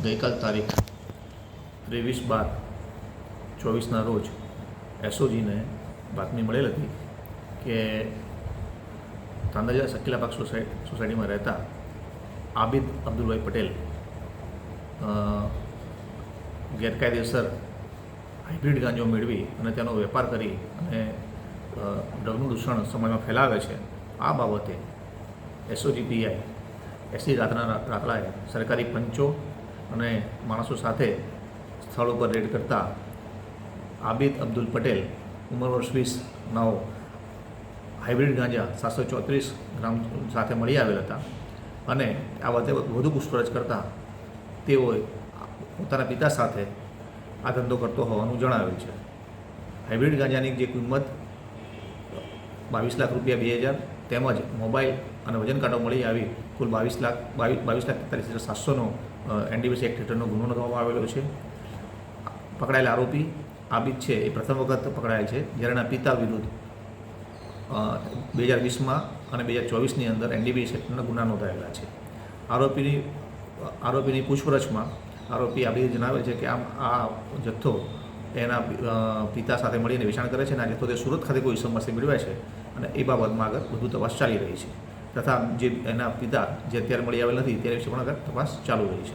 ગઈકાલ તારીખ 23/12/24ના રોજ એસઓજીને બાતમી મળેલ હતી કે તાંદરિયા શકીલાબાગ સોસાયટીમાં રહેતા આબિદ અબ્દુલભાઈ પટેલ ગેરકાયદેસર હાઇબ્રિડ ગાંજો મેળવી અને તેનો વેપાર કરી અને ડ્રગનું દૂષણ સમાજમાં ફેલાવે છે. આ બાબતે એસઓજી પીઆઈ એસડી રાતલાએ સરકારી પંચો અને માણસો સાથે સ્થળ ઉપર રેડ કરતા આબિદ અબ્દુલ પટેલ ઉંમર વર્ષ 20 નાઓ હાઇબ્રિડ ગાંજા 734 ગ્રામ સાથે મળી આવેલ હતા અને આ બાબતે વધુ પૂછપરછ કરતાં તેઓએ પોતાના પિતા સાથે આ ધંધો કરતો હોવાનું જણાવેલ છે. હાઇબ્રિડ ગાંજાની જે કિંમત 22 લાખ રૂપિયા 2000 તેમજ મોબાઈલ અને વજન કાંટો મળી આવી કુલ 22,43,700નો એનડીપીસી એક્ટ હેઠળનો ગુનો નોંધવામાં આવેલો છે. પકડાયેલા આરોપી આબિદ છે એ પ્રથમ વખત પકડાયેલ છે, જ્યારે એના પિતા વિરુદ્ધ 2020માં અને 2024ની અંદર એનડીપીસી એક્ટના ગુના નોંધાયેલા છે. આરોપીની પૂછપરછમાં આરોપી આબિદે જણાવેલ છે કે આ જથ્થો એના પિતા સાથે મળીને વેચાણ કરે છે અને આ જથ્થો તે સુરત ખાતે કોઈ સમસ્યા મેળવાય છે અને એ બાબતમાં આગળ વધુ તપાસ ચાલી રહી છે તથા જે એના પિતા જે અત્યારે મળી આવેલ નથી તેના વિશે પણ આગળ તપાસ ચાલુ રહી છે.